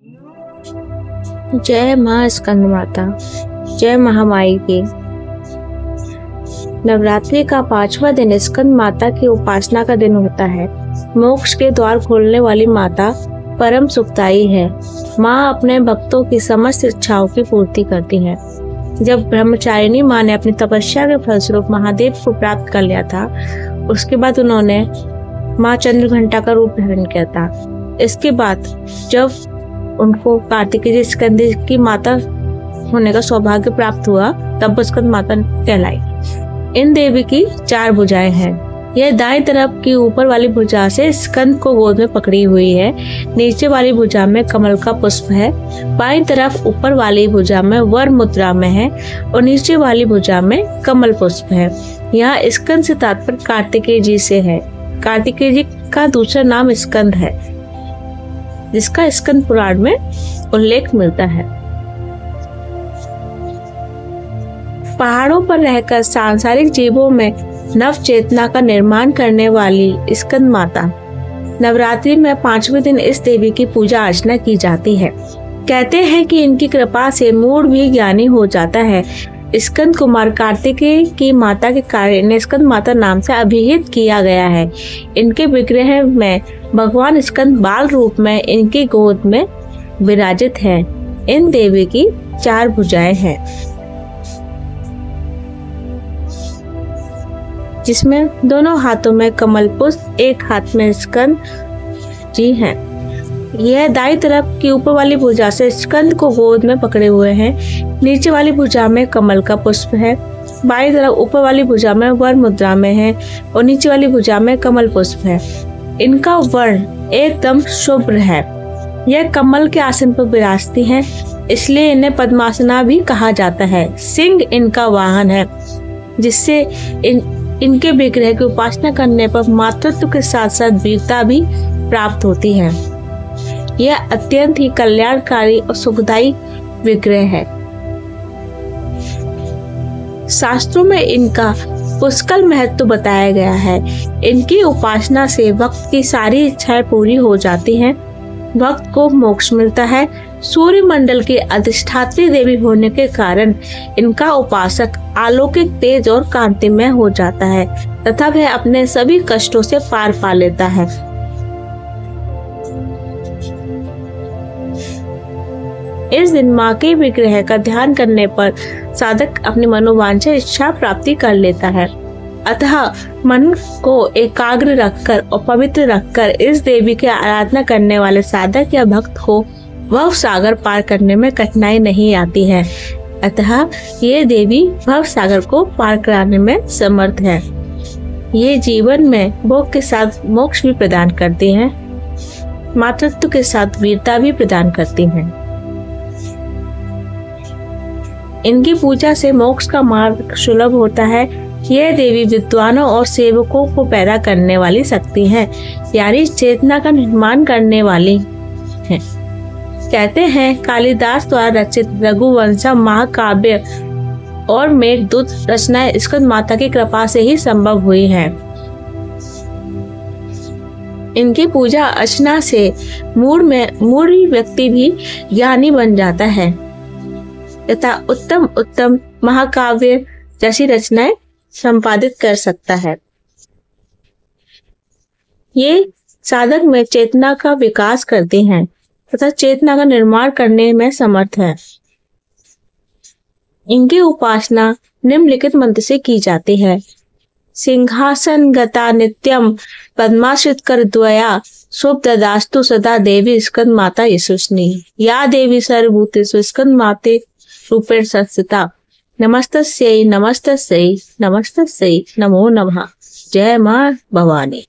जय माँ स्कंद माता, जय महामाई की। नवरात्रि का 5वां दिन स्कंद माता की उपासना का दिन होता है। मोक्ष के द्वार खोलने वाली माता परम सुखदायी है। माँ अपने भक्तों की समस्त इच्छाओं की पूर्ति करती है। जब ब्रह्मचारिणी माँ ने अपनी तपस्या के फलस्वरूप महादेव को प्राप्त कर लिया था, उसके बाद उन्होंने माँ चंद्रघंटा का रूप धारण किया था। इसके बाद जब उनको कार्तिकेय स्कंद की माता होने का सौभाग्य प्राप्त हुआ, तब वो स्कंद माता कहलाई। इन देवी की 4 भुजाएं हैं। यह दाएं तरफ की ऊपर वाली भुजा से स्कंद को गोद में पकड़ी हुई है। नीचे वाली भुजा में कमल का पुष्प है। बाईं तरफ ऊपर वाली भुजा में वर मुद्रा में है और नीचे वाली भुजा में कमल पुष्प है। यहाँ स्कंद से तात्पर्य कार्तिकेय जी से है। कार्तिकेय जी का दूसरा नाम स्कंद है, जिसका स्कंद पुराण में उल्लेख मिलता है। पहाड़ों पर रहकर सांसारिक जीवों में नव चेतना का निर्माण करने वाली स्कंद माता, नवरात्रि में 5वें दिन इस देवी की पूजा अर्चना की जाती है। कहते हैं कि इनकी कृपा से मूढ़ भी ज्ञानी हो जाता है। स्कंद कुमार कार्तिकेय की माता के कारण स्कंद माता नाम से अभिहित किया गया है। इनके विग्रह में भगवान स्कंद बाल रूप में इनकी गोद में विराजित हैं। इन देवी की 4 भुजाएं हैं, जिसमें दोनों हाथों में कमल पुष्प, एक हाथ में स्कंद जी हैं। यह दाईं तरफ की ऊपर वाली भुजा से स्कंद को गोद में पकड़े हुए हैं। नीचे वाली भुजा में कमल का पुष्प है। बाईं तरफ ऊपर वाली भुजा में वर मुद्रा में है और नीचे वाली भुजा में कमल पुष्प है। इनका वर्ण एकदम शुभ्र है। यह कमल के आसन पर विराजती हैं, इसलिए इन्हें पद्मासना भी कहा जाता है। सिंह इनका वाहन है, जिससे इनके विग्रह की उपासना करने पर मातृत्व के साथ साथ वीरता भी प्राप्त होती है। यह अत्यंत ही कल्याणकारी और सुखदायी विग्रह है। शास्त्रों में इनका पुष्कल महत्व बताया गया है। इनकी उपासना से भक्त की सारी इच्छाएं पूरी हो जाती हैं। भक्त को मोक्ष मिलता है। सूर्य मंडल की अधिष्ठात्री देवी होने के कारण इनका उपासक अलौकिक तेज और कांतिमय हो जाता है तथा वह अपने सभी कष्टों से पार पा लेता है। इस दिन माँ के विग्रह का ध्यान करने पर साधक अपनी मनोवांछित इच्छा प्राप्ति कर लेता है। अतः मन को एकाग्र रखकर और पवित्र रखकर इस देवी की आराधना करने वाले साधक या भक्त को भव सागर पार करने में कठिनाई नहीं आती है। अतः ये देवी भव सागर को पार कराने में समर्थ है। ये जीवन में भोग के साथ मोक्ष भी प्रदान करती हैं, मातृत्व के साथ वीरता भी प्रदान करती हैं। इनकी पूजा से मोक्ष का मार्ग सुलभ होता है। यह देवी विद्वानों और सेवकों को पैदा करने वाली शक्ति है, यानी चेतना का निर्माण करने वाली है। कहते हैं कालिदास द्वारा रचित रघुवंशम महाकाव्य और मेघदूत रचनाएं स्कंद माता की कृपा से ही संभव हुई हैं। इनकी पूजा अर्चना से मूढ़ व्यक्ति भी ज्ञानी बन जाता है तथा उत्तम महाकाव्य जैसी रचनाएं संपादित कर सकता है। ये साधक में चेतना का विकास करती हैं तथा चेतना का निर्माण करने में समर्थ है। इनकी उपासना निम्नलिखित मंत्र से की जाती है। सिंहासन गता नित्यम पद्माश्रित कर द्वया शुभ ददास्तु सदा देवी स्कंद माता यशस्विनी। या देवी सर्वभूतेषु स्कंद माते रूपेण संस्थिता। नमस्तस्यै नमस्तस्यै नमस्तस्यै नमो नमः। जय मां भवानी।